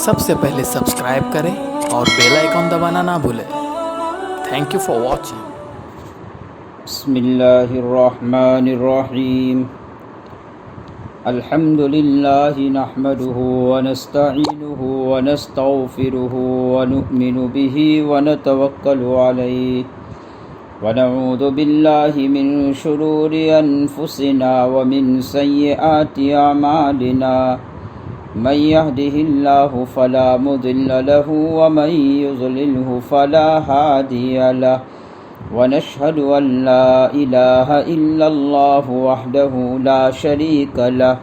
سب سے پہلے سبسکرائب کریں اور بیل آئیکن دبانا نہ بھولیں۔ Thank you for watching. بسم اللہ الرحمن الرحیم۔ الحمد للہ نحمده ونستعینه ونستغفره ونؤمن به ونتوکل علیہ ونعوذ باللہ من شرور انفسنا ومن سیئات اعمالنا من يهده الله فلا مضل له ومن يضلله فلا هادي له ونشهد أن لا إله إلا الله وحده لا شريك له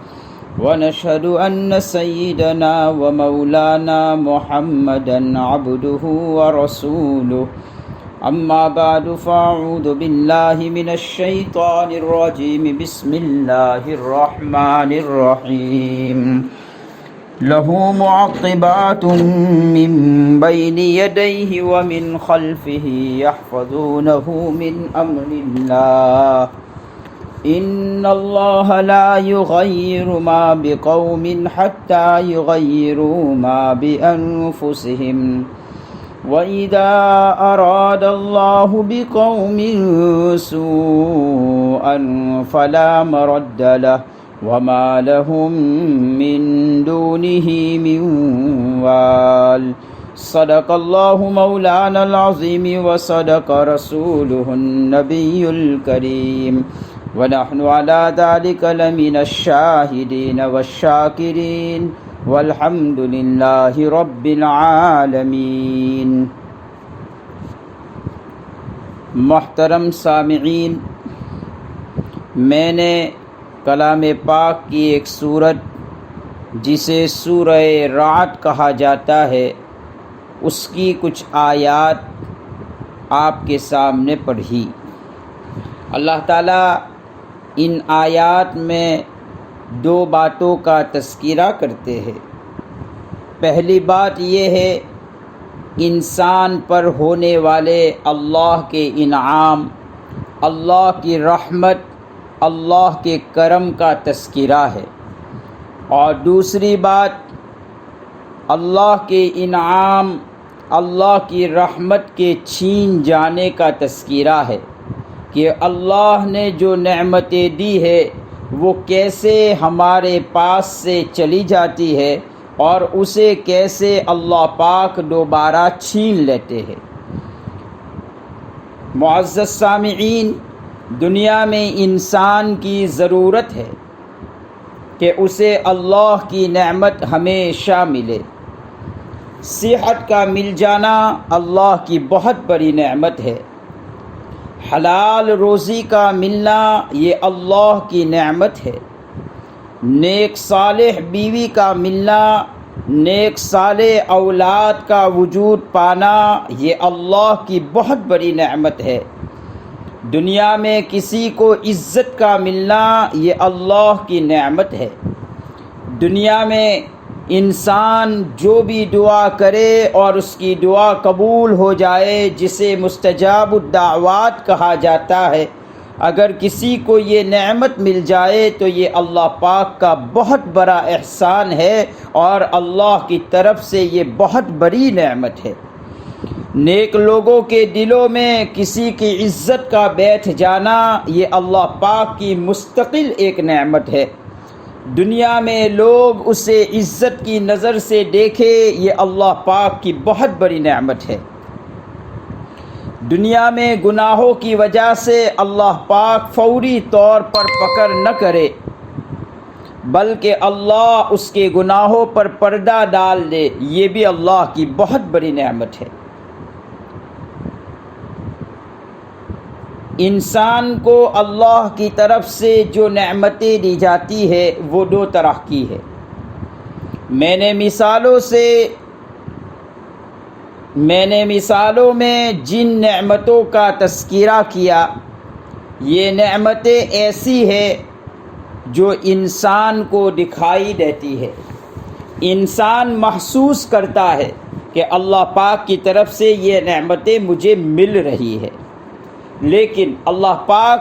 ونشهد أن سيدنا ومولانا محمدا عبده ورسوله أما بعد فأعوذ بالله من الشيطان الرجيم بسم الله الرحمن الرحيم له معقبات من بين يديه ومن خلفه يحفظونه من أمر الله إن الله لا يغير ما بقوم حتى يغيروا ما بأنفسهم وإذا أراد الله بقوم سوءا فلا مرد له وما لهم من دونه من وال صدق الله مولانا العظيم وصدق رسوله النبي الكريم ونحن على ذلك لمن الشاهدين والشاكرين والحمد لله رب العالمين۔ محترم سامعین، میں نے کلام پاک کی ایک سورت جسے سورہ رعد کہا جاتا ہے اس کی کچھ آیات آپ کے سامنے پڑھی۔ اللہ تعالیٰ ان آیات میں دو باتوں کا تذکرہ کرتے ہیں۔ پہلی بات یہ ہے انسان پر ہونے والے اللہ کے انعام، اللہ کی رحمت، اللہ کے کرم کا تذکرہ ہے، اور دوسری بات اللہ کے انعام، اللہ کی رحمت کے چھین جانے کا تذکرہ ہے کہ اللہ نے جو نعمتیں دی ہے وہ کیسے ہمارے پاس سے چلی جاتی ہے اور اسے کیسے اللہ پاک دوبارہ چھین لیتے ہیں۔ معزز سامعین، دنیا میں انسان کی ضرورت ہے کہ اسے اللہ کی نعمت ہمیشہ ملے۔ صحت کا مل جانا اللہ کی بہت بڑی نعمت ہے۔ حلال روزی کا ملنا یہ اللہ کی نعمت ہے۔ نیک صالح بیوی کا ملنا، نیک صالح اولاد کا وجود پانا یہ اللہ کی بہت بڑی نعمت ہے۔ دنیا میں کسی کو عزت کا ملنا یہ اللہ کی نعمت ہے۔ دنیا میں انسان جو بھی دعا کرے اور اس کی دعا قبول ہو جائے، جسے مستجاب الدعوات کہا جاتا ہے، اگر کسی کو یہ نعمت مل جائے تو یہ اللہ پاک کا بہت بڑا احسان ہے اور اللہ کی طرف سے یہ بہت بڑی نعمت ہے۔ نیک لوگوں کے دلوں میں کسی کی عزت کا بیٹھ جانا یہ اللہ پاک کی مستقل ایک نعمت ہے۔ دنیا میں لوگ اسے عزت کی نظر سے دیکھے، یہ اللہ پاک کی بہت بڑی نعمت ہے۔ دنیا میں گناہوں کی وجہ سے اللہ پاک فوری طور پر پکڑ نہ کرے، بلکہ اللہ اس کے گناہوں پر پردہ ڈال دے، یہ بھی اللہ کی بہت بڑی نعمت ہے۔ انسان کو اللہ کی طرف سے جو نعمتیں دی جاتی ہے وہ دو طرح کی ہے۔ میں نے مثالوں میں جن نعمتوں کا تذکرہ کیا، یہ نعمتیں ایسی ہے جو انسان کو دکھائی دیتی ہے۔ انسان محسوس کرتا ہے کہ اللہ پاک کی طرف سے یہ نعمتیں مجھے مل رہی ہے، لیکن اللہ پاک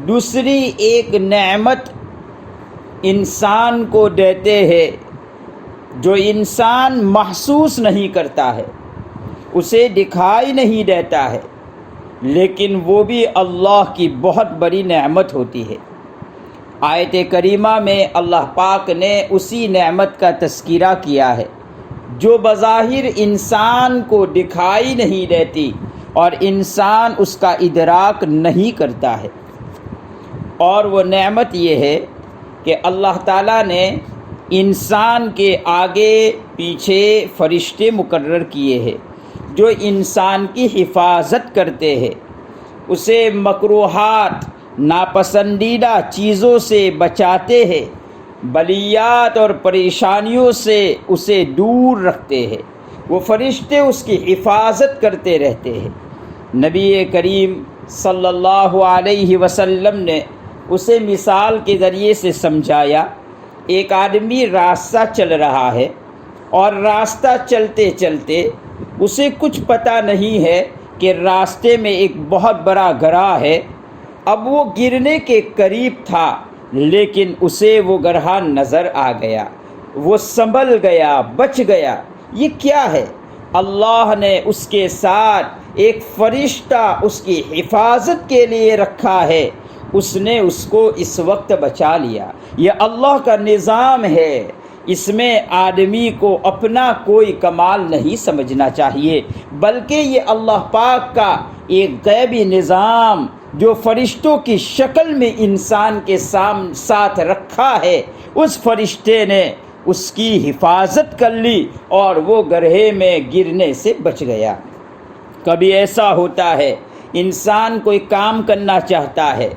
دوسری ایک نعمت انسان کو دیتے ہیں جو انسان محسوس نہیں کرتا ہے، اسے دکھائی نہیں دیتا ہے، لیکن وہ بھی اللہ کی بہت بڑی نعمت ہوتی ہے۔ آیت کریمہ میں اللہ پاک نے اسی نعمت کا تذکرہ کیا ہے جو بظاہر انسان کو دکھائی نہیں دیتی اور انسان اس کا ادراک نہیں کرتا ہے، اور وہ نعمت یہ ہے کہ اللہ تعالیٰ نے انسان کے آگے پیچھے فرشتے مقرر کیے ہیں جو انسان کی حفاظت کرتے ہیں، اسے مکروہات ناپسندیدہ چیزوں سے بچاتے ہیں، بلیات اور پریشانیوں سے اسے دور رکھتے ہیں۔ وہ فرشتے اس کی حفاظت کرتے رہتے ہیں۔ نبی کریم صلی اللہ علیہ وسلم نے اسے مثال کے ذریعے سے سمجھایا۔ ایک آدمی راستہ چل رہا ہے اور راستہ چلتے چلتے اسے کچھ پتہ نہیں ہے کہ راستے میں ایک بہت بڑا گڑھا ہے۔ اب وہ گرنے کے قریب تھا، لیکن اسے وہ گڑھا نظر آ گیا، وہ سنبھل گیا، بچ گیا۔ یہ کیا ہے؟ اللہ نے اس کے ساتھ ایک فرشتہ اس کی حفاظت کے لیے رکھا ہے، اس نے اس کو اس وقت بچا لیا۔ یہ اللہ کا نظام ہے، اس میں آدمی کو اپنا کوئی کمال نہیں سمجھنا چاہیے، بلکہ یہ اللہ پاک کا ایک غیبی نظام جو فرشتوں کی شکل میں انسان کے ساتھ رکھا ہے، اس فرشتے نے اس کی حفاظت کر لی اور وہ گڑھے میں گرنے سے بچ گیا۔ کبھی ایسا ہوتا ہے انسان کوئی کام کرنا چاہتا ہے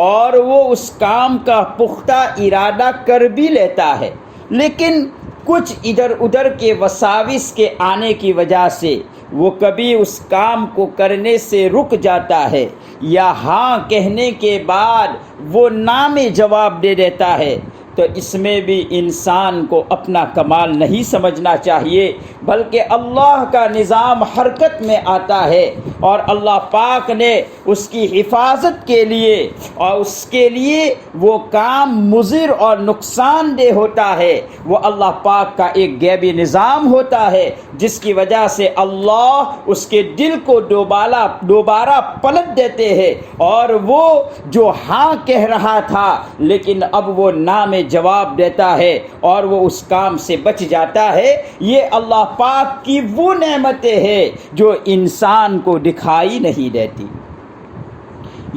اور وہ اس کام کا پختہ ارادہ کر بھی لیتا ہے، لیکن کچھ ادھر ادھر کے وساوس کے آنے کی وجہ سے وہ کبھی اس کام کو کرنے سے رک جاتا ہے، یا ہاں کہنے کے بعد وہ نہ میں جواب دے دیتا ہے۔ تو اس میں بھی انسان کو اپنا کمال نہیں سمجھنا چاہیے، بلکہ اللہ کا نظام حرکت میں آتا ہے اور اللہ پاک نے اس کی حفاظت کے لیے اور اس کے لیے وہ کام مضر اور نقصان دہ ہوتا ہے، وہ اللہ پاک کا ایک غیبی نظام ہوتا ہے، جس کی وجہ سے اللہ اس کے دل کو دوبارہ پلٹ دیتے ہیں، اور وہ جو ہاں کہہ رہا تھا لیکن اب وہ نہ میں جواب دیتا ہے اور وہ اس کام سے بچ جاتا ہے۔ یہ اللہ پاک کی وہ نعمتیں ہیں جو انسان کو دکھائی نہیں دیتی۔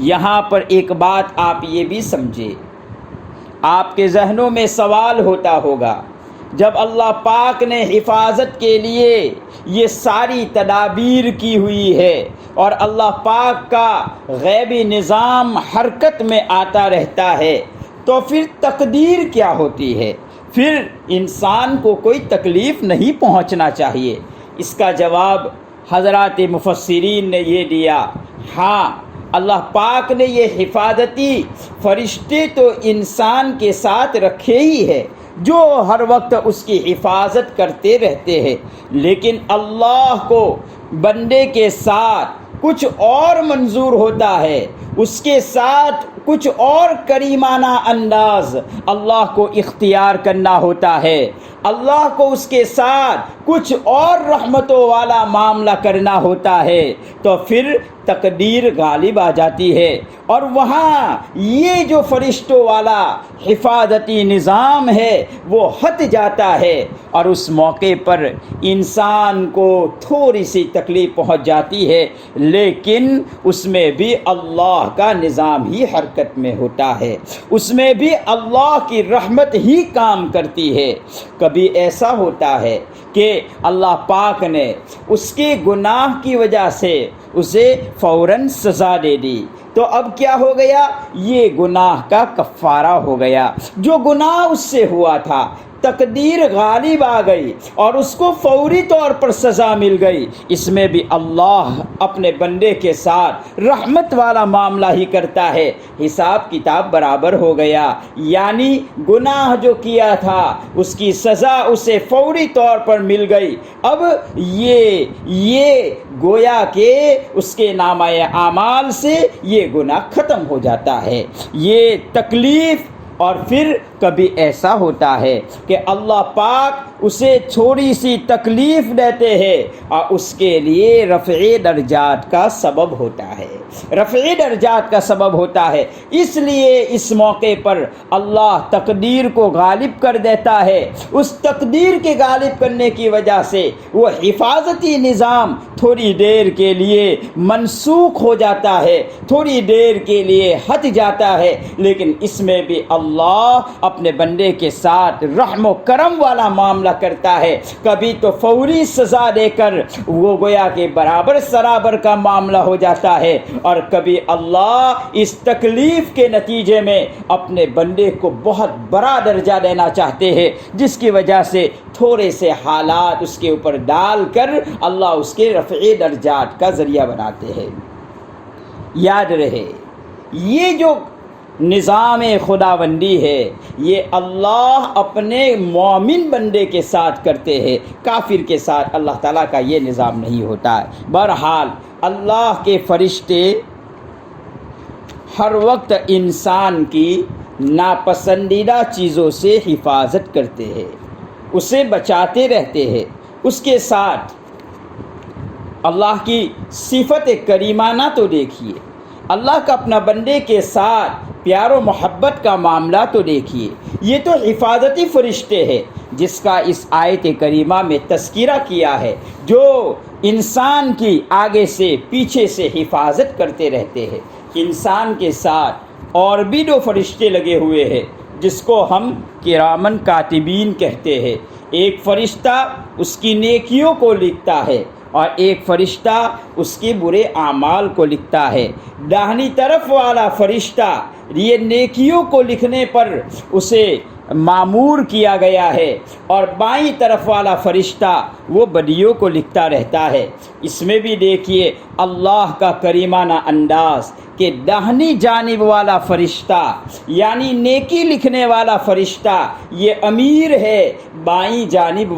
یہاں پر ایک بات آپ یہ بھی سمجھے، آپ کے ذہنوں میں سوال ہوتا ہوگا، جب اللہ پاک نے حفاظت کے لیے یہ ساری تدابیر کی ہوئی ہے اور اللہ پاک کا غیبی نظام حرکت میں آتا رہتا ہے، تو پھر تقدیر کیا ہوتی ہے؟ پھر انسان کو کوئی تکلیف نہیں پہنچنا چاہیے۔ اس کا جواب حضرات مفسرین نے یہ دیا، ہاں اللہ پاک نے یہ حفاظتی فرشتے تو انسان کے ساتھ رکھے ہی ہے جو ہر وقت اس کی حفاظت کرتے رہتے ہیں، لیکن اللہ کو بندے کے ساتھ کچھ اور منظور ہوتا ہے، اس کے ساتھ کچھ اور کریمانہ انداز اللہ کو اختیار کرنا ہوتا ہے، اللہ کو اس کے ساتھ کچھ اور رحمتوں والا معاملہ کرنا ہوتا ہے، تو پھر تقدیر غالب آ جاتی ہے، اور وہاں یہ جو فرشتوں والا حفاظتی نظام ہے وہ ہٹ جاتا ہے، اور اس موقع پر انسان کو تھوڑی سی تکلیف پہنچ جاتی ہے، لیکن اس میں بھی اللہ کا نظام ہی حرکت میں ہوتا ہے، اس میں بھی اللہ کی رحمت ہی کام کرتی ہے۔ کبھی ایسا ہوتا ہے کہ اللہ پاک نے اس کے گناہ کی وجہ سے اسے فوراً سزا دے دی، تو اب کیا ہو گیا؟ یہ گناہ کا کفارہ ہو گیا، جو گناہ اس سے ہوا تھا تقدیر غالب آ گئی اور اس کو فوری طور پر سزا مل گئی۔ اس میں بھی اللہ اپنے بندے کے ساتھ رحمت والا معاملہ ہی کرتا ہے، حساب کتاب برابر ہو گیا، یعنی گناہ جو کیا تھا اس کی سزا اسے فوری طور پر مل گئی۔ اب یہ گویا کہ اس کے نامہ اعمال سے یہ گناہ ختم ہو جاتا ہے، یہ تکلیف۔ اور پھر کبھی ایسا ہوتا ہے کہ اللہ پاک اسے تھوڑی سی تکلیف دیتے ہیں اور اس کے لیے رفع درجات کا سبب ہوتا ہے، رفع درجات کا سبب ہوتا ہے۔ اس لیے اس موقع پر اللہ تقدیر کو غالب کر دیتا ہے۔ اس تقدیر کے غالب کرنے کی وجہ سے وہ حفاظتی نظام تھوڑی دیر کے لیے منسوخ ہو جاتا ہے، تھوڑی دیر کے لیے ہٹ جاتا ہے، لیکن اس میں بھی اللہ اپنے بندے کے ساتھ رحم و کرم والا معاملہ کرتا ہے۔ کبھی تو فوری سزا دے کر وہ گویا کہ برابر سرابر کا معاملہ ہو جاتا ہے، اور کبھی اللہ اس تکلیف کے نتیجے میں اپنے بندے کو بہت بڑا درجہ دینا چاہتے ہیں، جس کی وجہ سے تھوڑے سے حالات اس کے اوپر ڈال کر اللہ اس کے رفع درجات کا ذریعہ بناتے ہیں۔ یاد رہے، یہ جو نظام خداوندی ہے یہ اللہ اپنے مومن بندے کے ساتھ کرتے ہیں، کافر کے ساتھ اللہ تعالیٰ کا یہ نظام نہیں ہوتا ہے۔ بہرحال اللہ کے فرشتے ہر وقت انسان کی ناپسندیدہ چیزوں سے حفاظت کرتے ہیں، اسے بچاتے رہتے ہیں۔ اس کے ساتھ اللہ کی صفت کریمانہ تو دیکھیے، اللہ کا اپنا بندے کے ساتھ پیار و محبت کا معاملہ تو دیکھیے۔ یہ تو حفاظتی فرشتے ہیں جس کا اس آیت کریمہ میں تذکرہ کیا ہے، جو انسان کی آگے سے پیچھے سے حفاظت کرتے رہتے ہیں۔ انسان کے ساتھ اور بھی دو فرشتے لگے ہوئے ہیں جس کو ہم کرامن کاتبین کہتے ہیں۔ ایک فرشتہ اس کی نیکیوں کو لکھتا ہے اور ایک فرشتہ اس کے برے اعمال کو لکھتا ہے۔ داہنی طرف والا فرشتہ یہ نیکیوں کو لکھنے پر اسے مامور کیا گیا ہے، اور بائیں طرف والا فرشتہ وہ بدیوں کو لکھتا رہتا ہے۔ اس میں بھی دیکھیے اللہ کا کریمانہ انداز کہ داہنی جانب والا فرشتہ یعنی نیکی لکھنے والا فرشتہ یہ امیر ہے بائیں جانب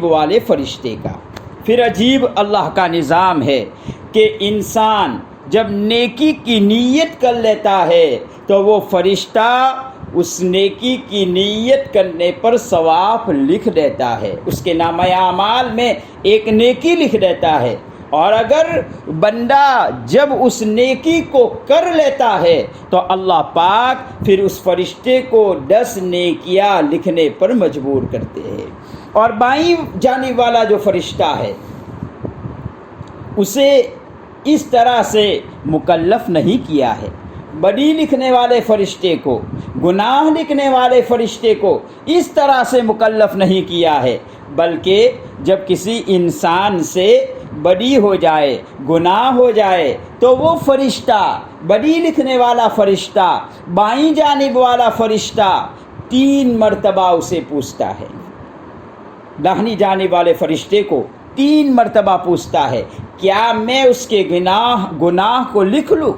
والے فرشتے کا۔ پھر عجیب اللہ کا نظام ہے کہ انسان جب نیکی کی نیت کر لیتا ہے تو وہ فرشتہ اس نیکی کی نیت کرنے پر ثواب لکھ دیتا ہے، اس کے نامہ اعمال میں ایک نیکی لکھ دیتا ہے۔ اور اگر بندہ جب اس نیکی کو کر لیتا ہے تو اللہ پاک پھر اس فرشتے کو 10 نیکیاں لکھنے پر مجبور کرتے ہیں۔ اور بائیں جانب والا جو فرشتہ ہے اسے اس طرح سے مکلف نہیں کیا ہے۔ بدی لکھنے والے فرشتے کو، گناہ لکھنے والے فرشتے کو اس طرح سے مکلف نہیں کیا ہے، بلکہ جب کسی انسان سے بدی ہو جائے، گناہ ہو جائے تو وہ فرشتہ، بدی لکھنے والا فرشتہ، بائیں جانب والا فرشتہ 3 مرتبہ اسے پوچھتا ہے۔ داہنی جانب والے فرشتے کو 3 مرتبہ پوچھتا ہے کیا میں اس کے گناہ کو لکھ لوں؟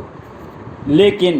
لیکن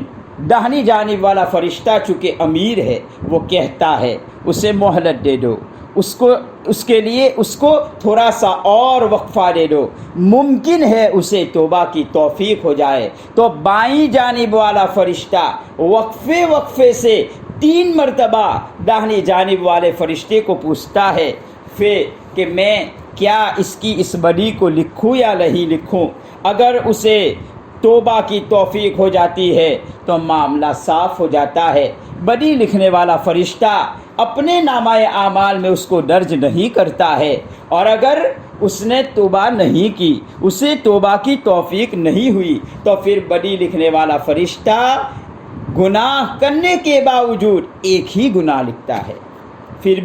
داہنی جانب والا فرشتہ چونکہ امیر ہے وہ کہتا ہے اسے مہلت دے دو، اس کے لیے اس کو تھوڑا سا اور وقفہ دے دو، ممکن ہے اسے توبہ کی توفیق ہو جائے۔ تو بائیں جانب والا فرشتہ وقفے سے 3 مرتبہ داہنی جانب والے فرشتے کو پوچھتا ہے پھر کہ میں کیا اس بدی کو لکھوں یا نہیں لکھوں۔ اگر اسے توبہ کی توفیق ہو جاتی ہے تو معاملہ صاف ہو جاتا ہے۔ بدی لکھنے والا فرشتہ اپنے نامہ اعمال میں اس کو درج نہیں کرتا ہے، اور اگر اس نے توبہ نہیں کی، اسے توبہ کی توفیق نہیں ہوئی، تو پھر بدی لکھنے والا فرشتہ گناہ کرنے کے باوجود ایک ہی گناہ لکھتا ہے۔ پھر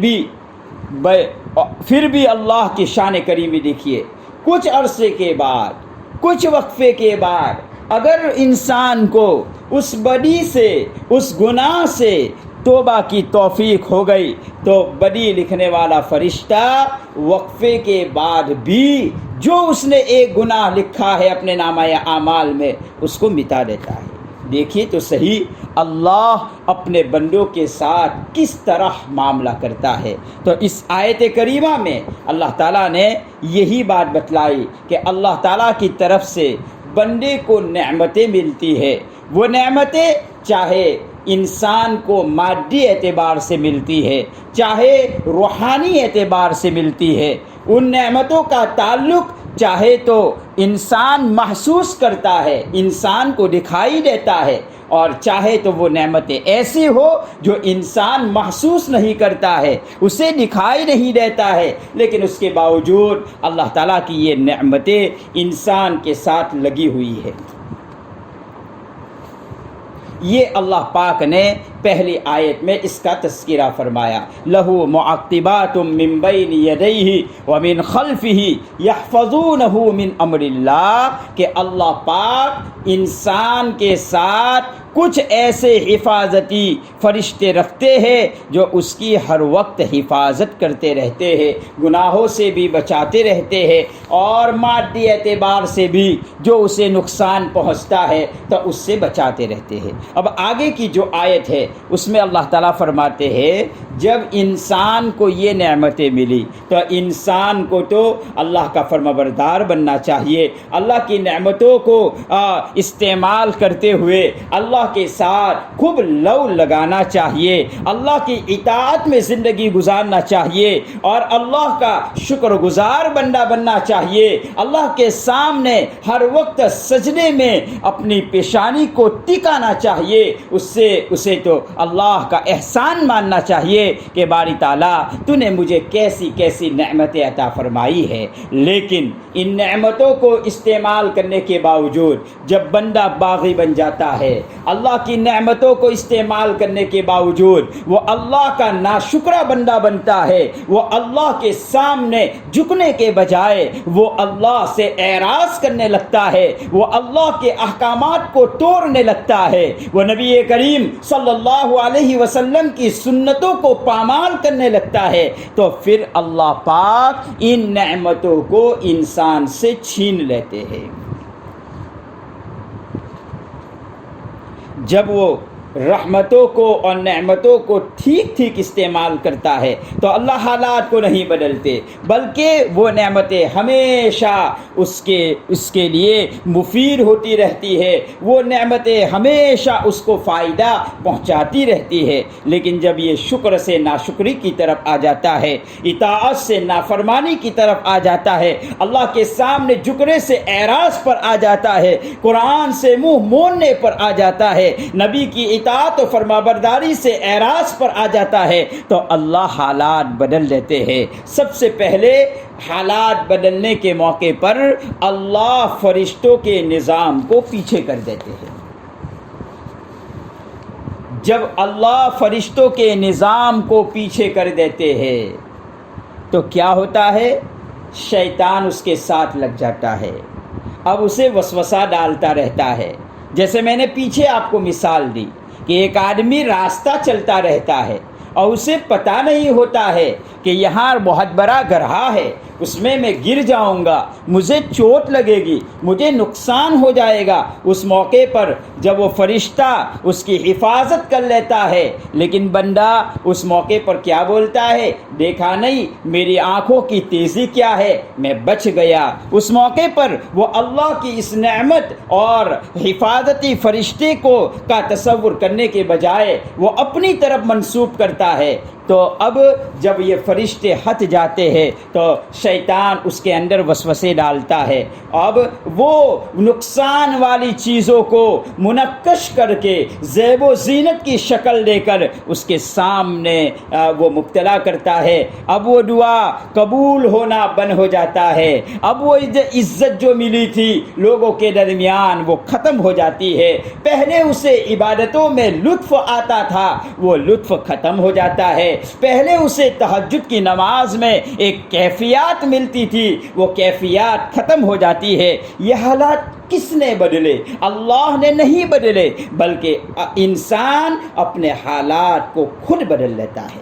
بھی اللہ کی شان کریمی دیکھیے، کچھ عرصے کے بعد، کچھ وقفے کے بعد اگر انسان کو اس بدی سے، اس گناہ سے توبہ کی توفیق ہو گئی تو بدی لکھنے والا فرشتہ وقفے کے بعد بھی جو اس نے ایک گناہ لکھا ہے اپنے نامہ اعمال میں اس کو مٹا دیتا ہے۔ دیکھیے تو صحیح اللہ اپنے بندوں کے ساتھ کس طرح معاملہ کرتا ہے۔ تو اس آیت کریمہ میں اللہ تعالیٰ نے یہی بات بتلائی کہ اللہ تعالیٰ کی طرف سے بندے کو نعمتیں ملتی ہے، وہ نعمتیں چاہے انسان کو مادی اعتبار سے ملتی ہے چاہے روحانی اعتبار سے ملتی ہے، ان نعمتوں کا تعلق چاہے تو انسان محسوس کرتا ہے، انسان کو دکھائی دیتا ہے، اور چاہے تو وہ نعمتیں ایسی ہو جو انسان محسوس نہیں کرتا ہے، اسے دکھائی نہیں دیتا ہے، لیکن اس کے باوجود اللہ تعالیٰ کی یہ نعمتیں انسان کے ساتھ لگی ہوئی ہے۔ یہ اللہ پاک نے پہلی آیت میں اس کا تذکرہ فرمایا، لہو معقبات من بین یدیہ ومن خلفہ یحفظونہ من امر اللہ، کہ اللہ پاک انسان کے ساتھ کچھ ایسے حفاظتی فرشتے رکھتے ہیں جو اس کی ہر وقت حفاظت کرتے رہتے ہیں، گناہوں سے بھی بچاتے رہتے ہیں، اور مادی اعتبار سے بھی جو اسے نقصان پہنچتا ہے تو اس سے بچاتے رہتے ہیں۔ اب آگے کی جو آیت ہے اس میں اللہ تعالیٰ فرماتے ہیں جب انسان کو یہ نعمتیں ملی تو انسان کو تو اللہ کا فرمانبردار بننا چاہیے، اللہ کی نعمتوں کو استعمال کرتے ہوئے اللہ کے ساتھ خوب لو لگانا چاہیے، اللہ کی اطاعت میں زندگی گزارنا چاہیے، اور اللہ کا شکر گزار بندہ بننا چاہیے، اللہ کے سامنے ہر وقت سجدے میں اپنی پیشانی کو ٹکانا چاہیے، اسے تو اللہ کا احسان ماننا چاہیے کہ باری تعالیٰ تو نے مجھے کیسی کیسی نعمتیں عطا فرمائی ہے۔ لیکن ان نعمتوں کو استعمال کرنے کے باوجود جب بندہ باغی بن جاتا ہے، اللہ کی نعمتوں کو استعمال کرنے کے باوجود وہ اللہ کا ناشکرہ بندہ بنتا ہے، وہ اللہ کے سامنے جھکنے کے بجائے وہ اللہ سے اعراض کرنے لگتا ہے، وہ اللہ کے احکامات کو توڑنے لگتا ہے، وہ نبی کریم صلی اللہ علیہ وسلم کی سنتوں کو پامال کرنے لگتا ہے، تو پھر اللہ پاک ان نعمتوں کو انسان سے چھین لیتے ہیں۔ جب وہ رحمتوں کو اور نعمتوں کو ٹھیک ٹھیک استعمال کرتا ہے تو اللہ حالات کو نہیں بدلتے، بلکہ وہ نعمتیں ہمیشہ اس کے لیے مفید ہوتی رہتی ہے، وہ نعمتیں ہمیشہ اس کو فائدہ پہنچاتی رہتی ہے۔ لیکن جب یہ شکر سے ناشکری کی طرف آ جاتا ہے، اطاعت سے نافرمانی کی طرف آ جاتا ہے، اللہ کے سامنے جھکنے سے اعراض پر آ جاتا ہے، قرآن سے منہ موڑنے پر آ جاتا ہے، نبی کی اطاعت و فرمانبرداری سے اعراض پر آ جاتا ہے، تو اللہ حالات بدل دیتے ہیں۔ سب سے پہلے حالات بدلنے کے موقع پر اللہ فرشتوں کے نظام کو پیچھے کر دیتے ہیں۔ جب اللہ فرشتوں کے نظام کو پیچھے کر دیتے ہیں تو کیا ہوتا ہے؟ شیطان اس کے ساتھ لگ جاتا ہے، اب اسے وسوسہ ڈالتا رہتا ہے۔ جیسے میں نے پیچھے آپ کو مثال دی کہ ایک آدمی راستہ چلتا رہتا ہے اور اسے پتہ نہیں ہوتا ہے کہ یہاں بہت بڑا گڑھا ہے، اس میں گر جاؤں گا، مجھے چوٹ لگے گی، مجھے نقصان ہو جائے گا۔ اس موقع پر جب وہ فرشتہ اس کی حفاظت کر لیتا ہے، لیکن بندہ اس موقع پر کیا بولتا ہے؟ دیکھا نہیں میری آنکھوں کی تیزی کیا ہے، میں بچ گیا۔ اس موقع پر وہ اللہ کی اس نعمت اور حفاظتی فرشتے کا تصور کرنے کے بجائے وہ اپنی طرف منسوب کرتا ہے۔ تو اب جب یہ فرشتے ہٹ جاتے ہیں تو شیطان اس کے اندر وسوسے ڈالتا ہے، اب وہ نقصان والی چیزوں کو منقش کر کے زیب و زینت کی شکل دے کر اس کے سامنے وہ مبتلا کرتا ہے۔ اب وہ دعا قبول ہونا بند ہو جاتا ہے، اب وہ عزت جو ملی تھی لوگوں کے درمیان وہ ختم ہو جاتی ہے۔ پہلے اسے عبادتوں میں لطف آتا تھا، وہ لطف ختم ہو جاتا ہے۔ پہلے اسے تہجد کی نماز میں ایک کیفیات ملتی تھی، وہ کیفیات ختم ہو جاتی ہے۔ یہ حالات کس نے بدلے؟ اللہ نے نہیں بدلے، بلکہ انسان اپنے حالات کو خود بدل لیتا ہے،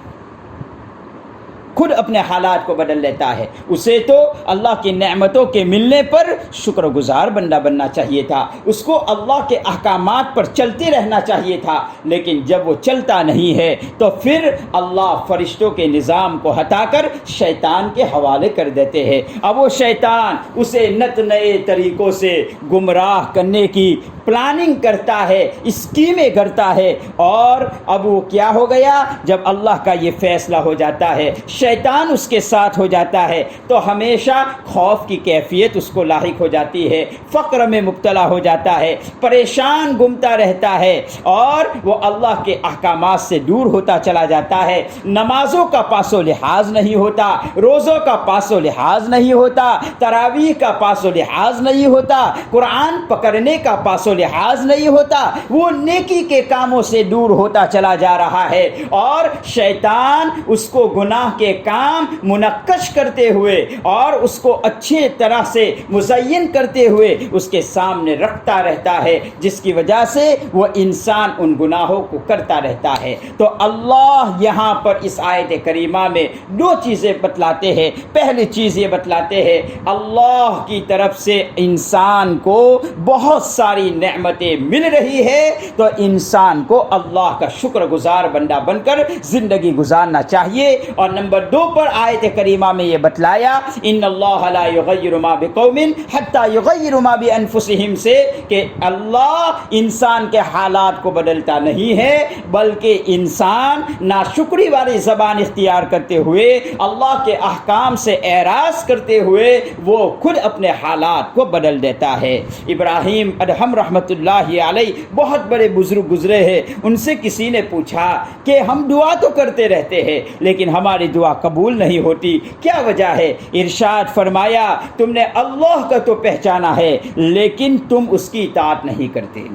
خود اپنے حالات کو بدل لیتا ہے۔ اسے تو اللہ کی نعمتوں کے ملنے پر شکر گزار بندہ بننا چاہیے تھا، اس کو اللہ کے احکامات پر چلتے رہنا چاہیے تھا، لیکن جب وہ چلتا نہیں ہے تو پھر اللہ فرشتوں کے نظام کو ہٹا کر شیطان کے حوالے کر دیتے ہیں۔ اب وہ شیطان اسے نت نئے طریقوں سے گمراہ کرنے کی پلاننگ کرتا ہے، اسکیمیں کرتا ہے، اور اب وہ کیا ہو گیا، جب اللہ کا یہ فیصلہ ہو جاتا ہے، شیطان اس کے ساتھ ہو جاتا ہے، تو ہمیشہ خوف کی کیفیت اس کو لاحق ہو جاتی ہے، فقر میں مبتلا ہو جاتا ہے، پریشان گھومتا رہتا ہے، اور وہ اللہ کے احکامات سے دور ہوتا چلا جاتا ہے۔ نمازوں کا پاس و لحاظ نہیں ہوتا، روزوں کا پاس و لحاظ نہیں ہوتا، تراویح کا پاس و لحاظ نہیں ہوتا، قرآن پکڑنے کا پاس و لحاظ نہیں ہوتا، وہ نیکی کے کاموں سے دور ہوتا چلا جا رہا ہے، اور شیطان اس کو گناہ کے کام منقش کرتے ہوئے اور اس کو اچھے طرح سے مزین کرتے ہوئے اس کے سامنے رکھتا رہتا ہے، جس کی وجہ سے وہ انسان ان گناہوں کو کرتا رہتا ہے۔ تو اللہ یہاں پر اس آیت کریمہ میں دو چیزیں بتلاتے ہیں۔ پہلی چیز یہ بتلاتے ہیں، اللہ کی طرف سے انسان کو بہت ساری نعمتیں مل رہی ہے، تو انسان کو اللہ کا شکر گزار بندہ بن کر زندگی گزارنا چاہیے۔ اور نمبر 2 پر آیت کریمہ میں یہ بتلایا، ان اللہ لا یغیر ما بقوم حتی یغیر ما بانفسہم، سے کہ اللہ انسان کے حالات کو بدلتا نہیں ہے، بلکہ انسان ناشکری والی زبان اختیار کرتے ہوئے، اللہ کے احکام سے اعراض کرتے ہوئے، وہ خود اپنے حالات کو بدل دیتا ہے۔ ابراہیم ادہم رحمۃ اللہ علیہ بہت بڑے بزرگ گزرے ہیں، ان سے کسی نے پوچھا کہ ہم دعا تو کرتے رہتے ہیں لیکن ہماری دعا قبول نہیں ہوتی، کیا وجہ ہے؟ ارشاد فرمایا، تم نے اللہ کا تو پہچانا ہے لیکن تم اس کی اطاعت نہیں کرتے۔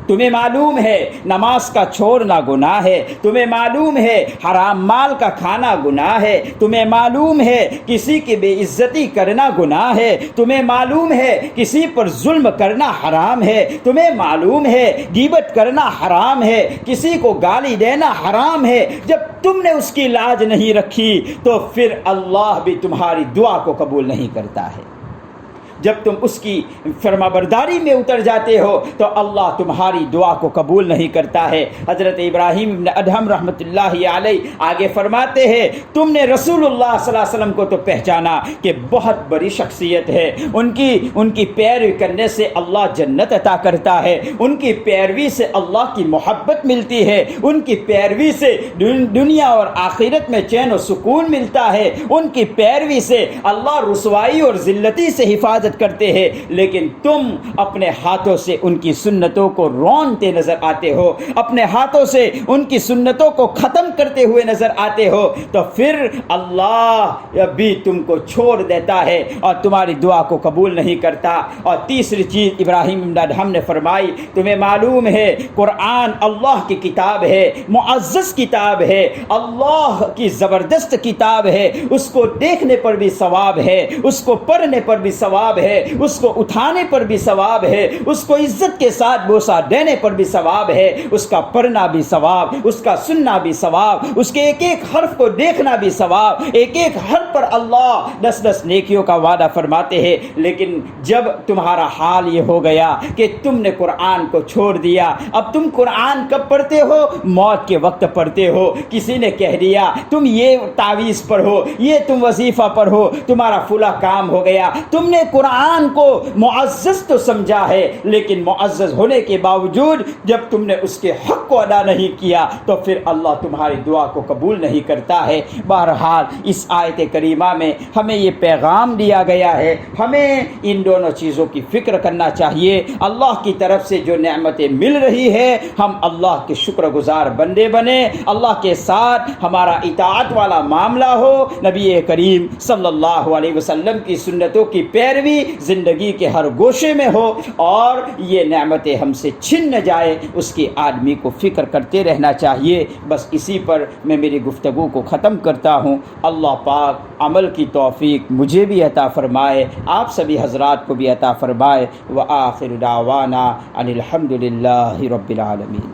تمہیں معلوم ہے نماز کا چھوڑنا گناہ ہے، تمہیں معلوم ہے حرام مال کا کھانا گناہ ہے، تمہیں معلوم ہے کسی کی بے عزتی کرنا گناہ ہے، تمہیں معلوم ہے کسی پر ظلم کرنا حرام ہے، تمہیں معلوم ہے غیبت کرنا حرام ہے، کسی کو گالی دینا حرام ہے۔ جب تم نے اس کی لاج نہیں رکھی تو پھر اللہ بھی تمہاری دعا کو قبول نہیں کرتا ہے۔ جب تم اس کی فرمانبرداری میں اتر جاتے ہو تو اللہ تمہاری دعا کو قبول نہیں کرتا ہے۔ حضرت ابراہیم ابن ادہم رحمۃ اللہ علیہ آگے فرماتے ہیں، تم نے رسول اللہ صلی اللہ علیہ وسلم کو تو پہچانا کہ بہت بڑی شخصیت ہے، ان کی پیروی کرنے سے اللہ جنت عطا کرتا ہے، ان کی پیروی سے اللہ کی محبت ملتی ہے، ان کی پیروی سے دنیا اور آخرت میں چین و سکون ملتا ہے، ان کی پیروی سے اللہ رسوائی اور ذلتی سے حفاظت کرتے ہیں، لیکن تم اپنے ہاتھوں سے ان کی سنتوں کو رونتے نظر آتے ہو، اپنے ہاتھوں سے ان کی سنتوں کو ختم کرتے ہوئے نظر آتے ہو، تو پھر اللہ بھی تم کو چھوڑ دیتا ہے اور تمہاری دعا کو قبول نہیں کرتا۔ اور تیسری چیز ابراہیم ابن ادہم نے فرمائی، تمہیں معلوم ہے قرآن اللہ کی کتاب ہے، معزز کتاب ہے، اللہ کی زبردست کتاب ہے، اس کو دیکھنے پر بھی ثواب ہے، اس کو پڑھنے پر بھی ثواب ہے، اس کو اٹھانے پر بھی ثواب ہے، اس کو عزت کے ساتھ بوسہ دینے پر بھی ثواب ہے، اس کا پڑھنا بھی ثواب، اس کا سننا بھی ثواب، اس کے ایک ایک حرف کو دیکھنا بھی ثواب، ایک ایک حرف پر اللہ 10 نیکیوں کا وعدہ فرماتے ہیں۔ لیکن جب تمہارا حال یہ ہو گیا کہ تم نے قرآن کو چھوڑ دیا، اب تم قرآن کب پڑھتے ہو؟ موت کے وقت پڑھتے ہو۔ کسی نے کہہ دیا تم یہ تعویذ پڑھو، یہ تم وظیفہ پڑھو، تمہارا فلاں کام ہو گیا، تم نے قرآن کو معزز تو سمجھا ہے لیکن معزز ہونے کے باوجود جب تم نے اس کے حق کو ادا نہیں کیا تو پھر اللہ تمہاری دعا کو قبول نہیں کرتا ہے۔ بہرحال اس آیت کریمہ میں ہمیں یہ پیغام دیا گیا ہے، ہمیں ان دونوں چیزوں کی فکر کرنا چاہیے۔ اللہ کی طرف سے جو نعمتیں مل رہی ہے ہم اللہ کے شکر گزار بندے بنے، اللہ کے ساتھ ہمارا اطاعت والا معاملہ ہو، نبی کریم صلی اللہ علیہ وسلم کی سنتوں کی پیروی زندگی کے ہر گوشے میں ہو، اور یہ نعمتیں ہم سے چھن نہ جائے اس کی آدمی کو فکر کرتے رہنا چاہیے۔ بس اسی پر میں میری گفتگو کو ختم کرتا ہوں۔ اللہ پاک عمل کی توفیق مجھے بھی عطا فرمائے، آپ سبھی حضرات کو بھی عطا فرمائے۔ وآخر دعوانا ان الحمد للہ رب العالمین۔